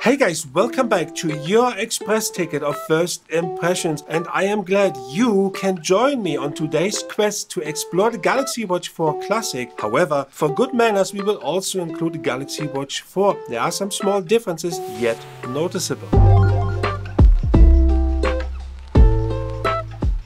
Hey guys, welcome back to your express ticket of first impressions, and I am glad you can join me on today's quest to explore the Galaxy Watch 4 Classic. However, for good manners we will also include the Galaxy Watch 4. There are some small differences, yet noticeable.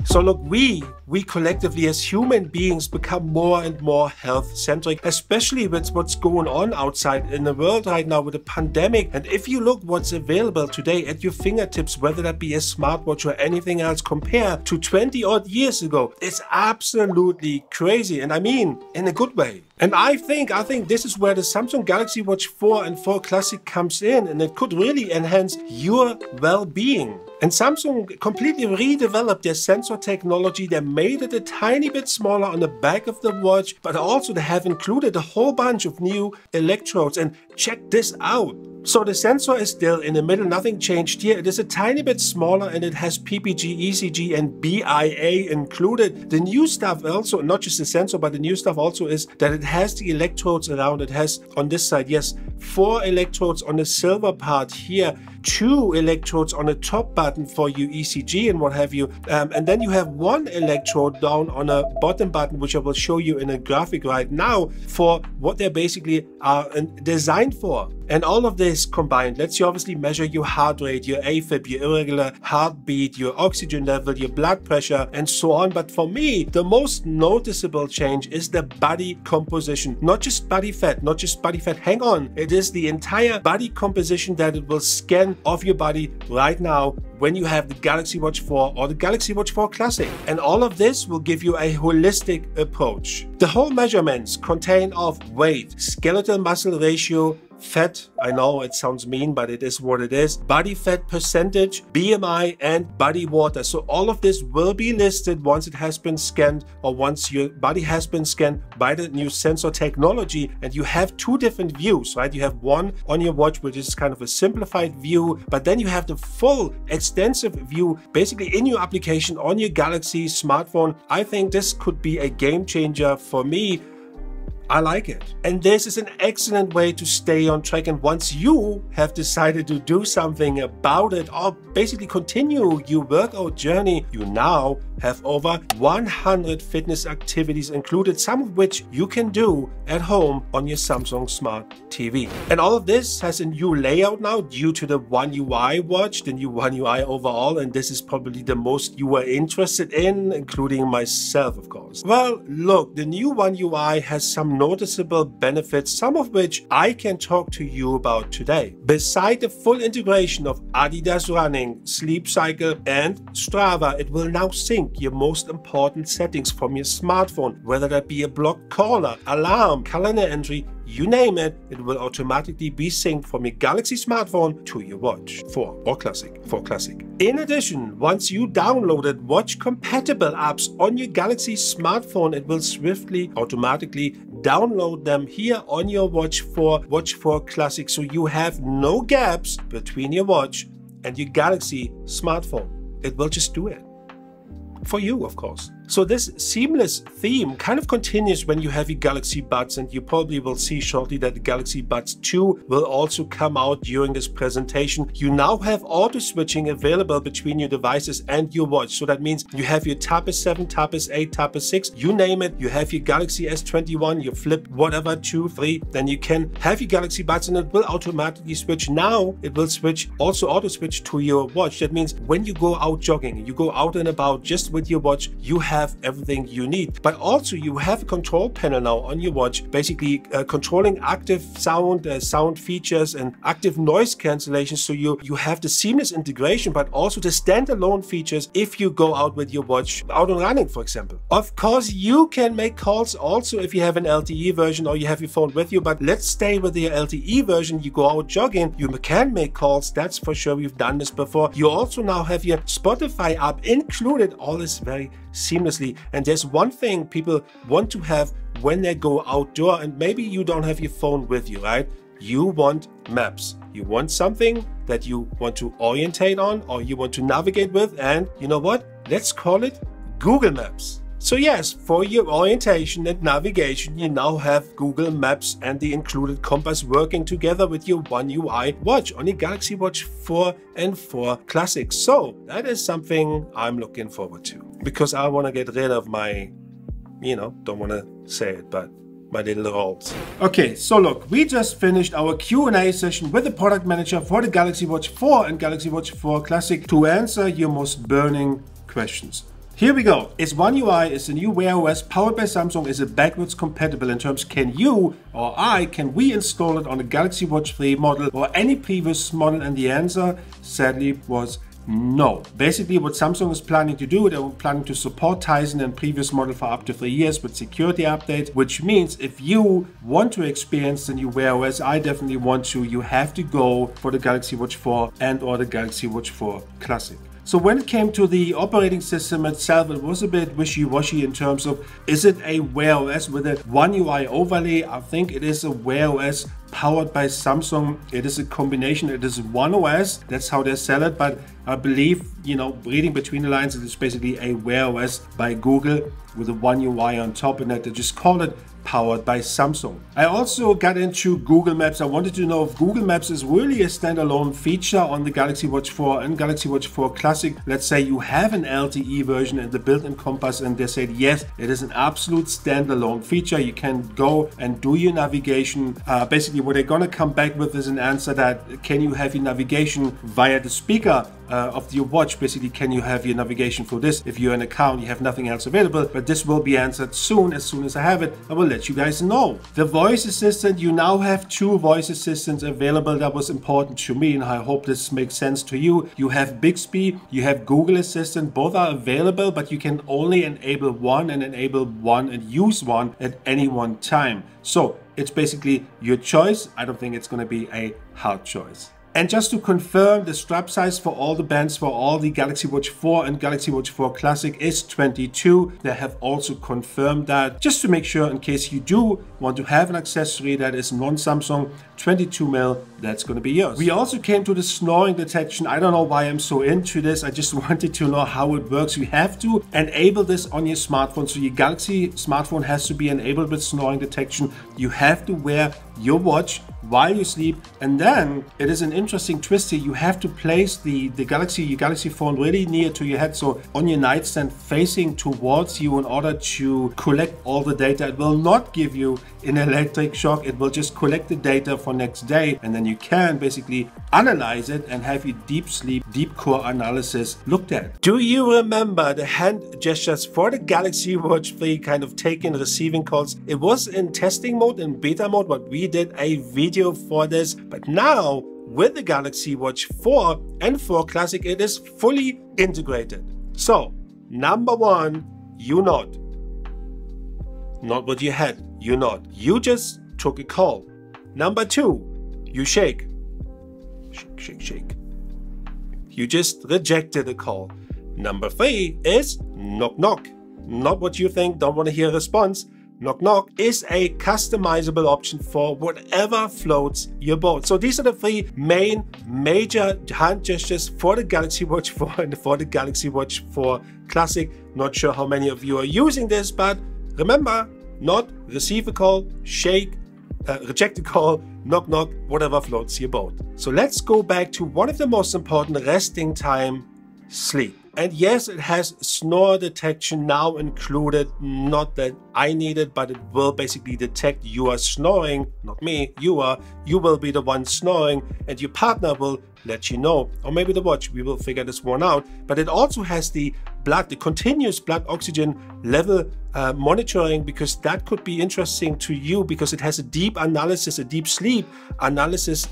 So look, we collectively as human beings become more and more health-centric, especially with what's going on outside in the world right now with the pandemic. And if you look what's available today at your fingertips, whether that be a smartwatch or anything else compared to 20 odd years ago, it's absolutely crazy. And I mean, in a good way. And I think this is where the Samsung Galaxy Watch 4 and 4 Classic comes in, and it could really enhance your well-being. And Samsung completely redeveloped their sensor technology. They made it a tiny bit smaller on the back of the watch, but also they have included a whole bunch of new electrodes. And check this out. So the sensor is still in the middle, nothing changed here. It is a tiny bit smaller and it has PPG, ECG and BIA included. The new stuff also, not just the sensor, but the new stuff also is that it has the electrodes around. It has on this side, yes, 4 electrodes on the silver part here, 2 electrodes on the top button for your ECG and what have you. And then you have 1 electrode down on a bottom button, which I will show you in a graphic right now for what they basically are designed for. And all of this combined lets you obviously measure your heart rate, your AFib, your irregular heartbeat, your oxygen level, your blood pressure, and so on. But for me, the most noticeable change is the body composition. Not just body fat, not just body fat. Hang on. It is the entire body composition that it will scan of your body right now when you have the Galaxy Watch 4 or the Galaxy Watch 4 Classic. And all of this will give you a holistic approach. The whole measurements contain of weight, skeletal muscle ratio, fat, I know it sounds mean, but it is what it is, body fat percentage, BMI, and body water. So all of this will be listed once it has been scanned, or once your body has been scanned by the new sensor technology. And you have 2 different views, right? You have one on your watch, which is kind of a simplified view, but then you have the full extensive view basically in your application on your Galaxy smartphone. I think this could be a game changer for me. I like it. And this is an excellent way to stay on track. And once you have decided to do something about it or basically continue your workout journey, you now have over 100 fitness activities included, some of which you can do at home on your Samsung Smart TV. And all of this has a new layout now due to the One UI watch, the new One UI overall. And this is probably the most you are interested in, including myself, of course. Well, look, the new One UI has some noticeable benefits, some of which I can talk to you about today. Beside the full integration of Adidas Running, Sleep Cycle and Strava, it will now sync your most important settings from your smartphone, whether that be a blocked caller, alarm, calendar entry, you name it, it will automatically be synced from your Galaxy smartphone to your Watch 4 or Classic, 4 Classic. In addition, once you downloaded watch-compatible apps on your Galaxy smartphone, it will swiftly, automatically download them here on your Watch 4 Classic, so you have no gaps between your watch and your Galaxy smartphone. It will just do it. For you, of course. So this seamless theme kind of continues when you have your Galaxy Buds, and you probably will see shortly that the Galaxy Buds 2 will also come out during this presentation. You now have auto switching available between your devices and your watch. So that means you have your TAPIS 7, TAPIS 8, TAPIS 6, you name it. You have your Galaxy S21, your Flip, whatever, 2, 3, then you can have your Galaxy Buds and it will automatically switch. Now it will switch, also auto switch to your watch. That means when you go out jogging, you go out and about just with your watch, you have everything you need. But also you have a control panel now on your watch, basically controlling active sound features and active noise cancellation. So you have the seamless integration, but also the standalone features if you go out with your watch out and running, for example. Of course, you can make calls also if you have an LTE version or you have your phone with you, but let's stay with the LTE version. You go out jogging, you can make calls, that's for sure. We've done this before. You also now have your Spotify app included. All is very seamlessly. And there's one thing people want to have when they go outdoor, and maybe you don't have your phone with you, right? You want maps. You want something that you want to orientate on or you want to navigate with, and you know what? Let's call it Google Maps. So yes, for your orientation and navigation, you now have Google Maps and the included compass working together with your One UI watch on your Galaxy Watch 4 and 4 Classic. So that is something I'm looking forward to, because I want to get rid of my, don't want to say it, but my little rolls. Okay, so look, we just finished our Q&A session with the product manager for the Galaxy Watch 4 and Galaxy Watch 4 Classic to answer your most burning questions. Here we go. Is One UI, is the new Wear OS powered by Samsung, is it backwards compatible in terms, can you or can we install it on the Galaxy Watch 3 model or any previous model? And the answer sadly was no. Basically what Samsung is planning to do, they're planning to support Tizen and previous model for up to 3 years with security updates, which means if you want to experience the new Wear OS, I definitely want to, you have to go for the Galaxy Watch 4 and or the Galaxy Watch 4 Classic. So when it came to the operating system itself, it was a bit wishy-washy in terms of, is it a Wear OS with a One UI overlay? I think it is a Wear OS powered by Samsung. It is a combination. It is One OS. That's how they sell it. But I believe, reading between the lines, it is basically a Wear OS by Google with a One UI on top, and that they just call it powered by Samsung. I also got into Google Maps. I wanted to know if Google Maps is really a standalone feature on the Galaxy Watch 4 and Galaxy Watch 4 Classic. Let's say you have an LTE version and the built-in compass, and they said yes, it is an absolute standalone feature. You can go and do your navigation. Basically what they're gonna come back with is an answer that, can you have your navigation via the speaker of your watch? Basically, can you have your navigation for this? If you're in a car and you have nothing else available, but this will be answered soon. As soon as I have it, I will let you guys know. The voice assistant, you now have 2 voice assistants available. That was important to me, and I hope this makes sense to you. You have Bixby, you have Google Assistant, both are available, but you can only enable one and use one at any one time. So it's basically your choice. I don't think it's going to be a hard choice. And just to confirm, the strap size for all the bands for all the Galaxy Watch 4 and Galaxy Watch 4 Classic is 22. They have also confirmed that, just to make sure in case you do want to have an accessory that is non-Samsung, 22mm, that's going to be yours. We also came to the snoring detection. I don't know why I'm so into this. I just wanted to know how it works. You have to enable this on your smartphone. So your Galaxy smartphone has to be enabled with snoring detection. You have to wear your watch while you sleep, and then it is an interesting twist here. You have to place your Galaxy phone really near to your head, so on your nightstand facing towards you, in order to collect all the data. It will not give you an electric shock. It will just collect the data for next day, and then you can basically analyze it and have your deep sleep, deep core analysis looked at. Do you remember the hand gestures for the Galaxy Watch 3 kind of taking receiving calls? It was in testing mode, in beta mode, but we did a video for this. But now with the Galaxy Watch 4 and 4 Classic, it is fully integrated. So number 1, you nod. Not with your head, you nod. You just took a call. Number 2, you shake. Shake, shake, shake. You just rejected a call. Number 3 is knock, knock. Not what you think, don't want to hear a response. Knock knock is a customizable option for whatever floats your boat. So these are the 3 main major hand gestures for the Galaxy Watch 4 and for the Galaxy Watch 4 Classic. Not sure how many of you are using this, but remember, nod, receive a call, shake, reject a call, knock knock, whatever floats your boat. So let's go back to one of the most important resting time, sleep. And yes, it has snore detection now included. Not that I need it, but it will basically detect you are snoring. Not me, you are. You will be the one snoring, and your partner will let you know. Or maybe the watch, we will figure this one out. But it also has the continuous blood oxygen level monitoring, because that could be interesting to you, because it has a deep analysis, a deep sleep analysis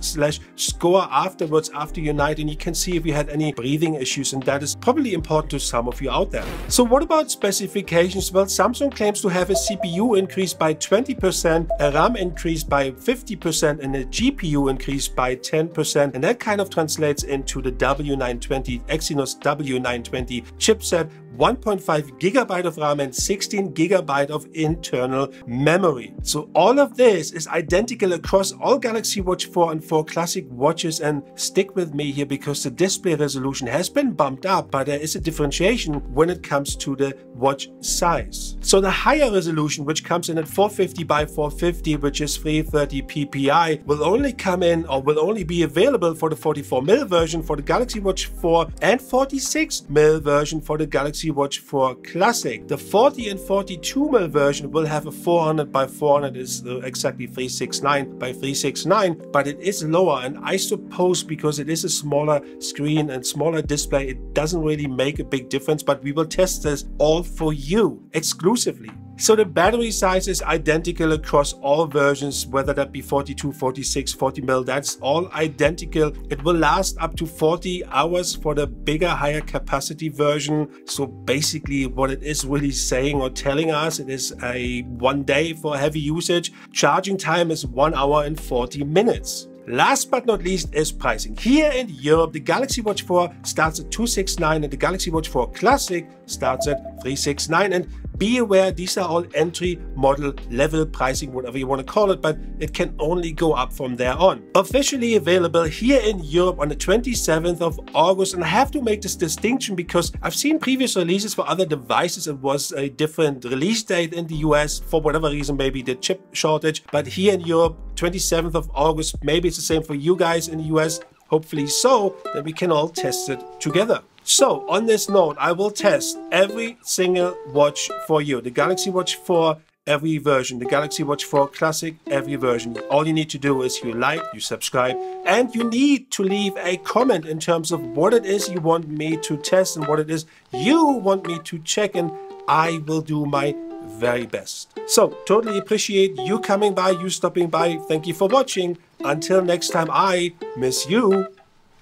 / score afterwards, after your night, and you can see if you had any breathing issues, and that is probably important to some of you out there. So what about specifications? Well, Samsung claims to have a CPU increase by 20%, a RAM increase by 50%, and a GPU increase by 10%, and that kind of translates into the W920 Exynos W920 chipset 1.5 gigabyte of RAM and 16 gigabyte of internal memory. So all of this is identical across all Galaxy Watch 4 and 4 Classic watches, and stick with me here because the display resolution has been bumped up, but there is a differentiation when it comes to the watch size. So the higher resolution, which comes in at 450 by 450, which is 330 ppi, will only come in, or will only be available for the 44mm version for the Galaxy Watch 4 and 46mm version for the Galaxy Watch 4 Classic. The 40 and 42mm version will have a 400 by 400, is exactly 369 by 369, but it is lower, and I suppose because it is a smaller screen and smaller display, it doesn't really make a big difference, but we will test this all for you exclusively. So the battery size is identical across all versions, whether that be 42, 46, 40mm, that's all identical. It will last up to 40 hours for the bigger, higher capacity version. So basically what it is really saying or telling us, it is a 1 day for heavy usage. Charging time is 1 hour and 40 minutes. Last but not least is pricing. Here in Europe, the Galaxy Watch 4 starts at 269 and the Galaxy Watch 4 Classic starts at 369. And be aware, these are all entry model level pricing, whatever you want to call it, but it can only go up from there on. Officially available here in Europe on the 27th of August. And I have to make this distinction because I've seen previous releases for other devices. It was a different release date in the US for whatever reason, maybe the chip shortage. But here in Europe, 27th of August, maybe it's the same for you guys in the US. Hopefully so, that we can all test it together. So on this note, I will test every single watch for you. The Galaxy Watch 4, every version. The Galaxy Watch 4 Classic, every version. All you need to do is you like, you subscribe, and you need to leave a comment in terms of what it is you want me to test and what it is you want me to check, and I will do my very best. So totally appreciate you coming by, you stopping by. Thank you for watching. Until next time, I miss you.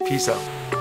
Peace out.